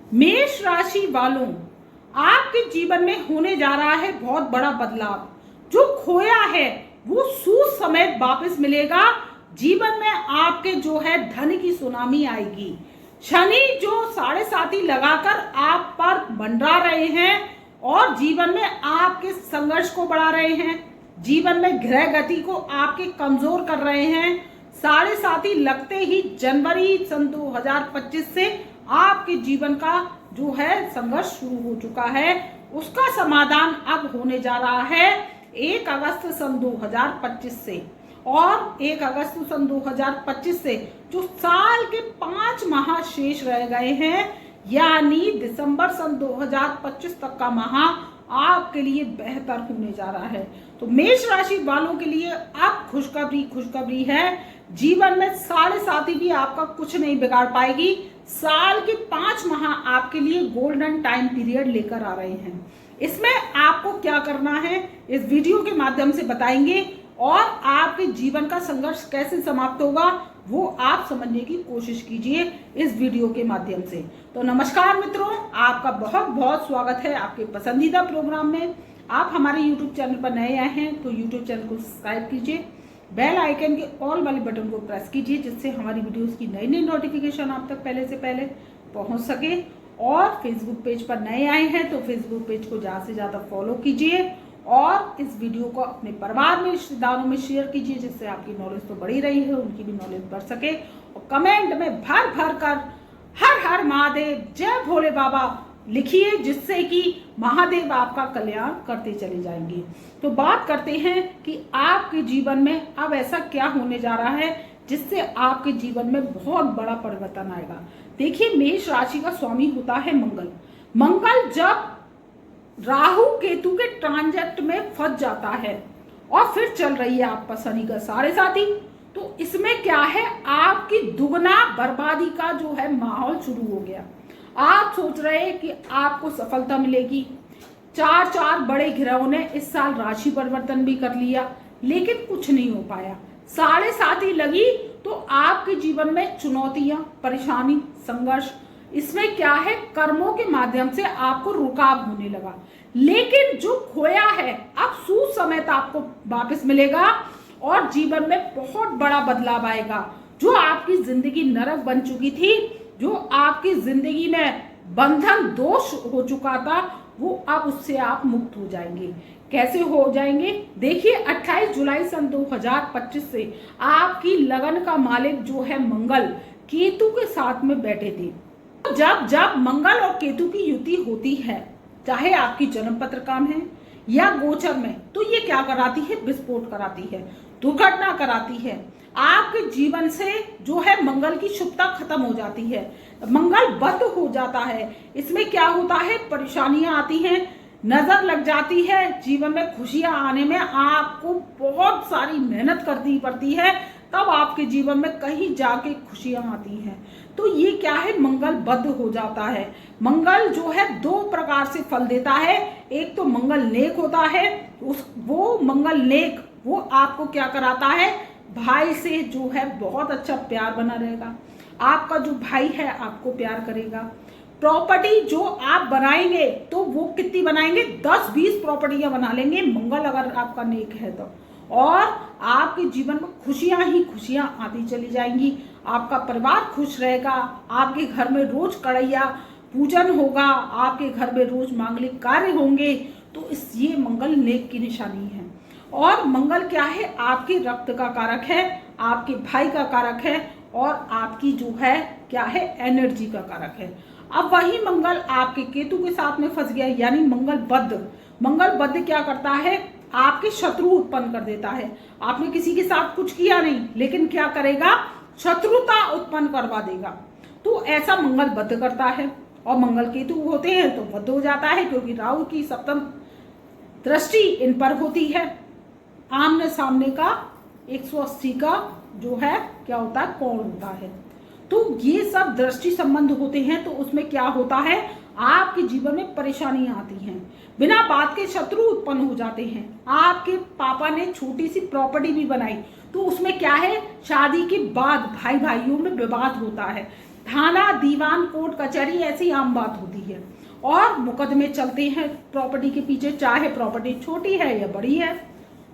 मेष राशि वालों, आपके जीवन में होने जा रहा है बहुत बड़ा बदलाव। जो खोया है वो सूद समेत वापस मिलेगा। जीवन में आपके जो है धन की सुनामी आएगी। शनि जो 7.5 लगाकर आप पर मंडरा रहे हैं और जीवन में आपके संघर्ष को बढ़ा रहे हैं, जीवन में ग्रह गति को आपके कमजोर कर रहे हैं। 7.5 लगते ही जनवरी सन 2025 से आपके जीवन का जो है संघर्ष शुरू हो चुका है। उसका समाधान अब होने जा रहा है 1 अगस्त सन 2025 से। और 1 अगस्त सन 2025 से जो साल के 5 माह शेष रह गए हैं, यानी दिसंबर सन 2025 तक का माह आपके लिए बेहतर होने जा रहा है। तो मेष राशि वालों के लिए अब खुशखबरी है। जीवन में 7.5 भी आपका कुछ नहीं बिगाड़ पाएगी। साल के 5 माह आपके लिए गोल्डन टाइम पीरियड लेकर आ रहे हैं। इसमें आपको क्या करना है इस वीडियो के माध्यम से बताएंगे और आपके जीवन का संघर्ष कैसे समाप्त होगा वो आप समझने की कोशिश कीजिए इस वीडियो के माध्यम से। तो नमस्कार मित्रों, आपका बहुत बहुत स्वागत है आपके पसंदीदा प्रोग्राम में। आप हमारे YouTube चैनल पर नए आए हैं तो YouTube चैनल को सब्सक्राइब कीजिए, बेल आइकन के ऑल वाले बटन को प्रेस कीजिए जिससे हमारी वीडियोस की नई नई नोटिफिकेशन आप तक पहले से पहले पहुंच सके। और फेसबुक पेज पर नए आए हैं तो फेसबुक पेज को ज़्यादा से ज़्यादा फॉलो कीजिए और इस वीडियो को अपने परिवार में, रिश्तेदारों में शेयर कीजिए जिससे आपकी नॉलेज तो बढ़ी रही है, उनकी भी नॉलेज बढ़ सके। और कमेंट में भर भर कर हर हर महादेव, जय भोले बाबा लिखिए जिससे कि महादेव आपका कल्याण करते चले जाएंगे। तो बात करते हैं कि आपके जीवन में अब ऐसा क्या होने जा रहा है जिससे आपके जीवन में बहुत बड़ा परिवर्तन आएगा। देखिए, मेष राशि का स्वामी होता है मंगल। मंगल जब राहु केतु के ट्रांजेक्ट में फंस जाता है और फिर चल रही है आप पर शनि का 7.5, तो इसमें क्या है, आपकी दुगना बर्बादी का जो है माहौल शुरू हो गया। आप सोच रहे हैं कि आपको सफलता मिलेगी। 4 बड़े ग्रहों ने इस साल राशि परिवर्तन भी कर लिया लेकिन कुछ नहीं हो पाया। 7.5 लगी तो आपके जीवन में चुनौतियां, परेशानी, संघर्ष, इसमें क्या है, कर्मों के माध्यम से आपको रुकाव होने लगा। लेकिन जो खोया है अब सूद समेत आपको वापस मिलेगा और जीवन में बहुत बड़ा बदलाव आएगा। जो आपकी जिंदगी नरक बन चुकी थी, जो आपकी जिंदगी में बंधन दोष हो चुका था, वो अब उससे आप मुक्त हो जाएंगे। कैसे हो जाएंगे, देखिए 28 जुलाई सन 2025 से आपकी लगन का मालिक जो है मंगल केतु के साथ में बैठे थे। जब मंगल और केतु की युति होती है, चाहे आपकी जन्म पत्र काम है या गोचर में, तो ये क्या कराती है, विस्फोट कराती है, दुर्घटना कराती है। आपके जीवन से जो है मंगल की शुभता खत्म हो जाती है, मंगल बद हो जाता है। इसमें क्या होता है, परेशानियां आती हैं, नजर लग जाती है। जीवन में खुशियां आने में आपको बहुत सारी मेहनत करनी पड़ती है, तब आपके जीवन में कहीं जाके खुशियां आती हैं। तो ये क्या है, मंगल बद्ध हो जाता है। मंगल जो है 2 प्रकार से फल देता है। एक तो मंगल नेक होता है, वो मंगल नेक वो आपको क्या कराता है, भाई से जो है बहुत अच्छा प्यार बना रहेगा। आपका जो भाई है आपको प्यार करेगा। प्रॉपर्टी जो आप बनाएंगे तो वो कितनी बनाएंगे, 10-20 प्रॉपर्टियां बना लेंगे मंगल अगर आपका नेक है तो। और आपके जीवन में खुशियां ही खुशियां आती चली जाएंगी। आपका परिवार खुश रहेगा, आपके घर में रोज कढ़ैया पूजन होगा, आपके घर में रोज मांगलिक कार्य होंगे। तो ये मंगल नेक की निशानी है। और मंगल क्या है, आपके रक्त का कारक है, आपके भाई का कारक है और आपकी जो है क्या है, एनर्जी का कारक है। अब वही मंगल आपके केतु के साथ में फंस गया, यानी मंगल बद्ध क्या करता है, आपके शत्रु उत्पन्न कर देता है। आपने किसी के साथ कुछ किया नहीं लेकिन क्या करेगा, शत्रुता उत्पन्न करवा देगा। तो ऐसा मंगल बद्ध करता है। और मंगल केतु होते हैं तो बद्ध हो जाता है क्योंकि राहु की सप्तम दृष्टि इन पर होती है। आमने सामने का 180 का जो है क्या होता है, कोण होता है। तो ये सब दृष्टि संबंध होते हैं। तो उसमें क्या होता है, आपके जीवन में परेशानियां आती हैं, बिना बात के शत्रु उत्पन्न हो जाते हैं। आपके पापा ने छोटी सी प्रॉपर्टी भी बनाई तो उसमें क्या है, शादी के बाद भाई भाइयों में विवाद होता है, थाना, दीवान, कोर्ट कचहरी ऐसी आम बात होती है और मुकदमे चलते हैं प्रॉपर्टी के पीछे, चाहे प्रॉपर्टी छोटी है या बड़ी है,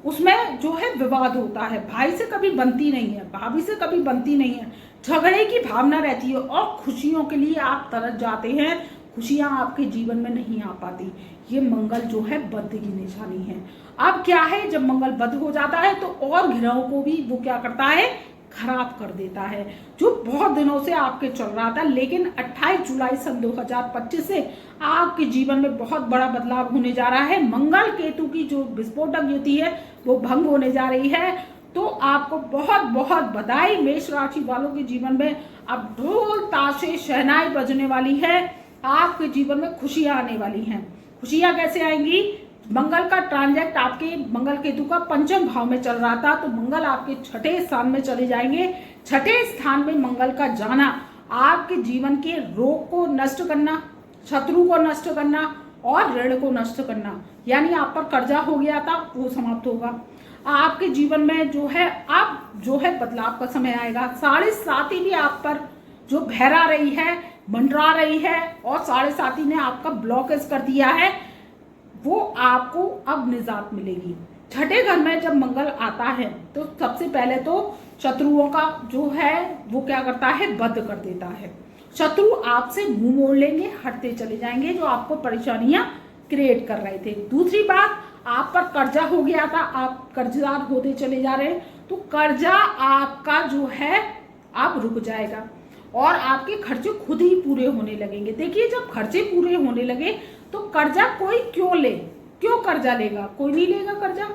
उसमें जो है विवाद होता है। भाई से कभी बनती नहीं है, भाभी से कभी बनती नहीं है, झगड़े की भावना रहती है और खुशियों के लिए आप तरस जाते हैं, खुशियां आपके जीवन में नहीं आ पाती। ये मंगल जो है बद की निशानी है। अब क्या है, जब मंगल बद हो जाता है तो और ग्रहों को भी वो क्या करता है, खराब कर देता है, जो बहुत दिनों से आपके चल रहा था। लेकिन 28 जुलाई सन 2025 से आपके जीवन में बहुत बड़ा बदलाव होने जा रहा है। मंगल केतु की जो विस्फोटक युति है वो भंग होने जा रही है। तो आपको बहुत बहुत बधाई। मेष राशि वालों के जीवन में अब ढोल ताशे शहनाई बजने वाली है। आपके जीवन में खुशियां आने वाली हैं। खुशियां कैसे आएंगी, मंगल का ट्रांजेक्ट आपके मंगल केतु का पंचम भाव में चल रहा था, तो मंगल आपके छठे स्थान में चले जाएंगे। छठे स्थान में मंगल का जाना आपके जीवन के रोग को नष्ट करना, शत्रु को नष्ट करना और ऋण को नष्ट करना, यानी आप पर कर्जा हो गया था वो समाप्त होगा। आपके जीवन में जो है अब जो है बदलाव का समय आएगा। 7.5 भी आप पर जो भैरा रही है, मंडरा रही है और 7.5 ने आपका ब्लॉकेज कर दिया है, वो आपको अब निजात मिलेगी। छठे घर में जब मंगल आता है तो सबसे पहले तो शत्रुओं का जो है वो क्या करता है, वध कर देता है। शत्रु आपसे मुंह मोड़ लेंगे, हटते चले जाएंगे, जो आपको परेशानियां क्रिएट कर रहे थे। दूसरी बात, आप पर कर्जा हो गया था, आप कर्जदार होते चले जा रहे हैं, तो कर्जा आपका जो है अब रुक जाएगा और आपके खर्चे खुद ही पूरे होने लगेंगे। देखिए, जब खर्चे पूरे होने लगे तो कर्जा कोई क्यों ले, क्यों कर्जा लेगा, कोई नहीं लेगा कर्जा।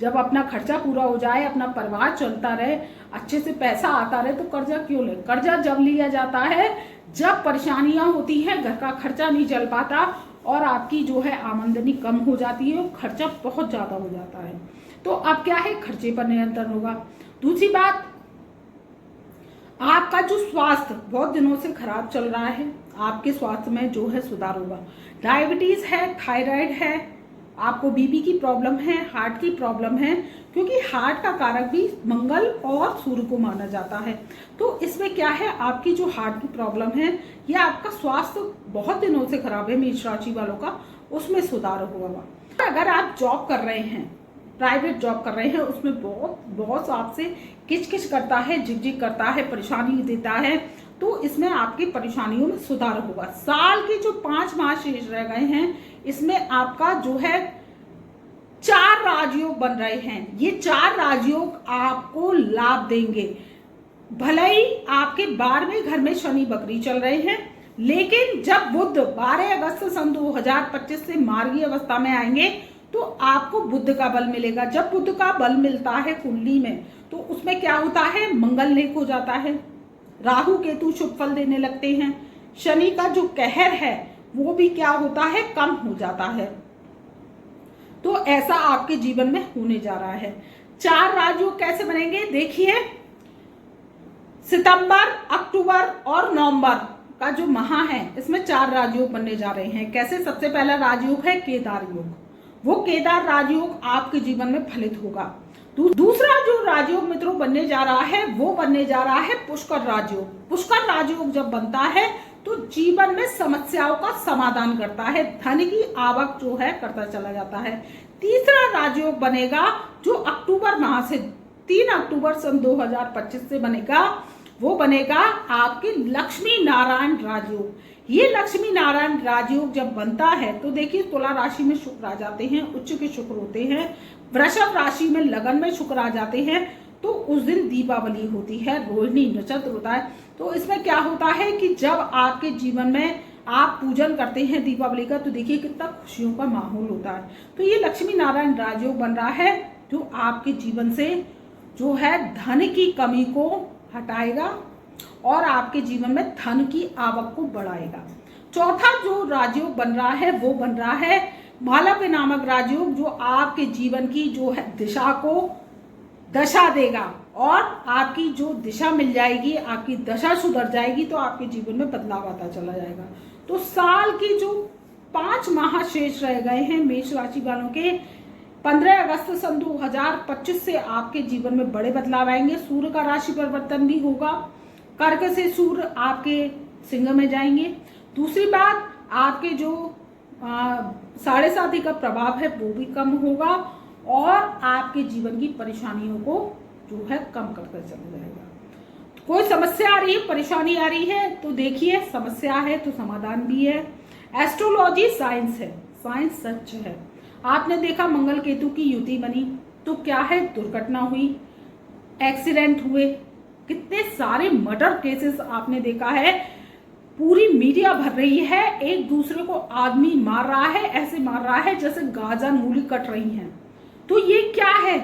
जब अपना खर्चा पूरा हो जाए, अपना परिवार चलता रहे, अच्छे से पैसा आता रहे, तो कर्जा क्यों ले। कर्जा जब लिया जाता है जब परेशानियां होती हैं, घर का खर्चा नहीं चल पाता और आपकी जो है आमदनी कम हो जाती है, खर्चा बहुत ज्यादा हो जाता है। तो अब क्या है, खर्चे पर नियंत्रण होगा। दूसरी बात, आपका जो स्वास्थ्य बहुत दिनों से खराब चल रहा है, आपके स्वास्थ्य में जो है सुधार होगा। डायबिटीज है, थायराइड है, आपको बीपी की प्रॉब्लम है, हार्ट की प्रॉब्लम है, क्योंकि हार्ट का कारक भी मंगल और सूर्य को माना जाता है। तो इसमें क्या है, आपकी जो हार्ट की प्रॉब्लम है या आपका स्वास्थ्य बहुत दिनों से खराब है मेष राशि वालों का, उसमें सुधार होगा। अगर आप जॉब कर रहे हैं, प्राइवेट जॉब कर रहे हैं, उसमें बहुत आपसे किचकिच करता है, झिकझिक करता है, परेशानी देता है, तो इसमें आपकी परेशानियों में सुधार होगा। साल के जो 5 माह शेष रह गए हैं, इसमें आपका जो है 4 राजयोग बन रहे हैं। ये 4 राजयोग आपको लाभ देंगे। भले ही आपके 12वें घर में शनि बकरी चल रहे हैं, लेकिन जब बुध 12 अगस्त सन 2025 से मार्गी अवस्था में आएंगे तो आपको बुध का बल मिलेगा। जब बुध का बल मिलता है कुंडली में, तो उसमें क्या होता है, मंगल नेक हो जाता है, राहु केतु शुभ फल देने लगते हैं, शनि का जो कहर है वो भी क्या होता है, कम हो जाता है। तो ऐसा आपके जीवन में होने जा रहा है। 4 राजयोग कैसे बनेंगे, देखिए, सितंबर, अक्टूबर और नवंबर का जो माह है, इसमें 4 राजयोग बनने जा रहे हैं। कैसे, सबसे पहला राजयोग है केदार योग। वो केदार राजयोग आपके जीवन में फलित होगा। दूसरा जो राजयोग मित्रों बनने जा रहा है, वो बनने जा रहा है पुष्कर राजयोग। पुष्कर राजयोग जब बनता है तो जीवन में समस्याओं का समाधान करता है, धन की आवक जो है करता चला जाता है। तीसरा राजयोग बनेगा जो अक्टूबर माह से 3 अक्टूबर सन 2025 से बनेगा, वो बनेगा आपके लक्ष्मी नारायण राजयोग। ये लक्ष्मी नारायण राजयोग जब बनता है तो देखिए, तुला राशि में शुक्र आ जाते हैं, उच्च के शुक्र होते हैं, वृषभ राशि में लगन में शुक्र आ जाते हैं, तो उस दिन दीपावली होती है, रोहिणी नक्षत्र होता है। तो इसमें क्या होता है कि जब आपके जीवन में आप पूजन करते हैं दीपावली का, तो देखिए कितना खुशियों का माहौल होता है। तो ये लक्ष्मी नारायण राजयोग बन रहा है, जो आपके जीवन से जो है धन की कमी को हटाएगा और आपके जीवन में धन की आवक को बढ़ाएगा। चौथा जो राजयोग बन रहा है, वो बन रहा है मालव्य नामक राजयोग, जो आपके जीवन की जो है दिशा को दशा देगा और आपकी जो दिशा मिल जाएगी, आपकी दशा सुधर जाएगी, तो आपके जीवन में बदलाव आता चला जाएगा। तो साल की जो 5 माह शेष रह गए हैं मेष राशि वालों के, 15 अगस्त सन 2025 से आपके जीवन में बड़े बदलाव आएंगे। सूर्य का राशि परिवर्तन भी होगा, कर्क से सूर्य आपके सिंह में जाएंगे। दूसरी बात, आपके जो 7.5 का प्रभाव है वो भी कम होगा और आपके जीवन की परेशानियों को जो है कम करके चला जाएगा। कोई समस्या आ रही है, परेशानी आ रही है तो देखिए, समस्या है तो समाधान भी है। एस्ट्रोलॉजी साइंस है, साइंस सच है। आपने देखा मंगल केतु की युति बनी तो क्या है, दुर्घटना हुई, एक्सीडेंट हुए, कितने सारे मर्डर केसेस आपने देखा है। पूरी मीडिया भर रही है, एक दूसरे को आदमी मार रहा है, ऐसे मार रहा है जैसे गाजर मूली कट रही हैं। तो ये क्या है,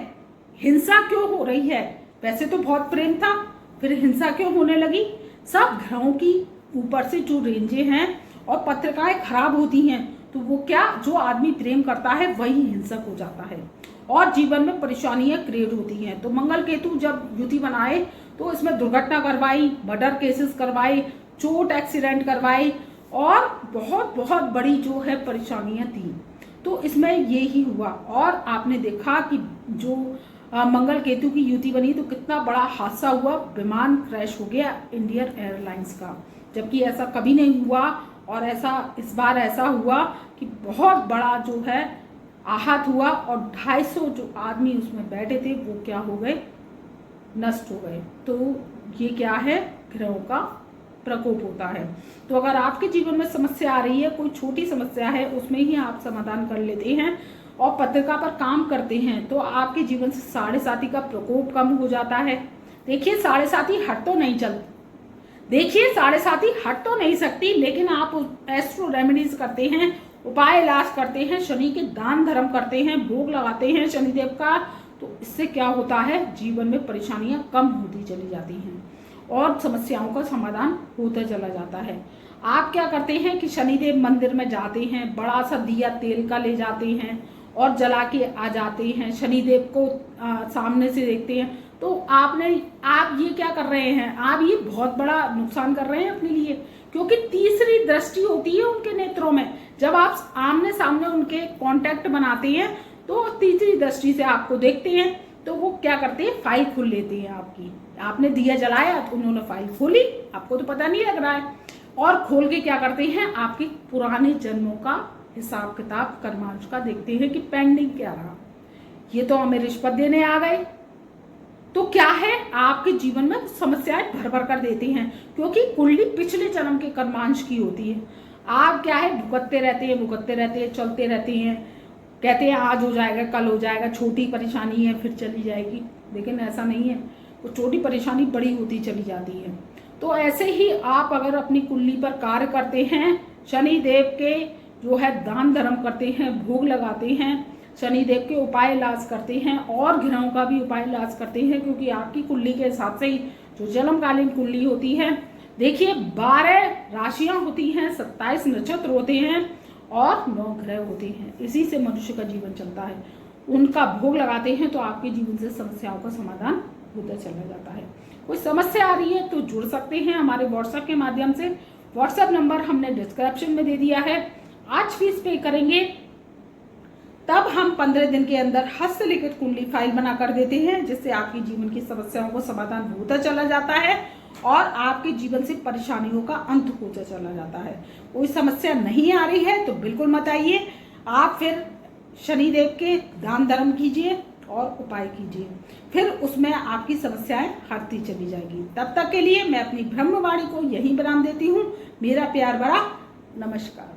हिंसा क्यों हो रही है? वैसे तो बहुत प्रेम था, फिर हिंसा क्यों होने लगी? सब ग्रहों की ऊपर से जो रेंजें हैं और पत्रिकाएं खराब होती हैं तो वो क्या, जो आदमी प्रेम करता है वही हिंसक हो जाता है और जीवन में परेशानियां क्रिएट होती हैं। तो मंगल केतु जब युति बनाए तो इसमें दुर्घटना करवाई, मर्डर केसेस करवाए, चोट एक्सीडेंट करवाए और बहुत बहुत बड़ी जो है परेशानियां थी। तो इसमें ये ही हुआ और आपने देखा कि जो मंगल केतु की युति बनी तो कितना बड़ा हादसा हुआ, विमान क्रैश हो गया इंडियन एयरलाइंस का, जबकि ऐसा कभी नहीं हुआ। और ऐसा इस बार ऐसा हुआ कि बहुत बड़ा जो है आहत हुआ और 250 जो आदमी उसमें बैठे थे वो क्या हो गए, नष्ट हो गए। तो ये क्या है, ग्रहों का प्रकोप होता है। तो अगर आपके जीवन में समस्या आ रही है, कोई छोटी समस्या है, उसमें ही आप समाधान कर लेते हैं और पत्रिका पर काम करते हैं तो आपके जीवन से 7.5 का प्रकोप कम हो जाता है। देखिए 7.5 हट तो नहीं चलती, देखिए 7.5 हट तो नहीं सकती, लेकिन आप एस्ट्रो रेमेडीज करते हैं, उपाय इलाज करते हैं, शनि के दान धर्म करते हैं, भोग लगाते हैं शनिदेव का, तो इससे क्या होता है, जीवन में परेशानियां कम होती चली जाती हैं और समस्याओं का समाधान होता चला जाता है। आप क्या करते हैं कि शनिदेव मंदिर में जाते हैं, बड़ा सा दिया तेल का ले जाते हैं और जला के आ जाते हैं, शनिदेव को सामने से देखते हैं। तो आप ये क्या कर रहे हैं, आप ये बहुत बड़ा नुकसान कर रहे हैं अपने लिए, क्योंकि तीसरी दृष्टि होती है उनके नेत्रों में। जब आप आमने सामने उनके कांटेक्ट बनाते हैं तो तीसरी दृष्टि से आपको देखते हैं तो वो क्या करते हैं, फाइल खोल लेते हैं आपकी। आपने दिया जलाया तो उन्होंने फाइल खोली, आपको तो पता नहीं लग रहा है, और खोल के क्या करते हैं, आपके पुराने जन्मों का हिसाब किताब कर्मांश का देखते हैं कि पेंडिंग क्या रहा। ये तो हमें रिश्वत देने आ गए, तो क्या है, आपके जीवन में समस्याएं भर भर कर देती हैं, क्योंकि कुंडली पिछले जन्म के कर्मांश की होती है। आप क्या है, भुगतते रहते हैं, चलते रहते हैं, कहते हैं आज हो जाएगा, कल हो जाएगा, छोटी परेशानी है फिर चली जाएगी, लेकिन ऐसा नहीं है, वो छोटी परेशानी बड़ी होती चली जाती है। तो ऐसे ही आप अगर अपनी कुंडली पर कार्य करते हैं, शनि देव के जो है दान धर्म करते हैं, भोग लगाते हैं, शनिदेव के उपाय इलाज करते हैं और ग्रहों का भी उपाय इलाज करते हैं, क्योंकि आपकी कुंडली के हिसाब से ही जो जन्मकालीन कुंडली होती है, देखिए 12 राशियां होती हैं, 27 नक्षत्र होते हैं और 9 ग्रह होते हैं, इसी से मनुष्य का जीवन चलता है। उनका भोग लगाते हैं तो आपके जीवन से समस्याओं का समाधान होता चला जाता है। कोई समस्या आ रही है तो जुड़ सकते हैं हमारे व्हाट्सएप के माध्यम से। व्हाट्सएप नंबर हमने डिस्क्रिप्शन में दे दिया है। आज फीस पे करेंगे तब हम 15 दिन के अंदर हस्तलिखित कुंडली फाइल बना कर देते हैं, जिससे आपके जीवन की समस्याओं को समाधान होता चला जाता है और आपके जीवन से परेशानियों का अंत होता चला जाता है। कोई समस्या नहीं आ रही है तो बिल्कुल मत आइए, आप फिर शनिदेव के दान धर्म कीजिए और उपाय कीजिए, फिर उसमें आपकी समस्याएं हटती चली जाएगी। तब तक के लिए मैं अपनी ब्रह्मवाणी को यहीं विराम देती हूँ। मेरा प्यार भरा नमस्कार।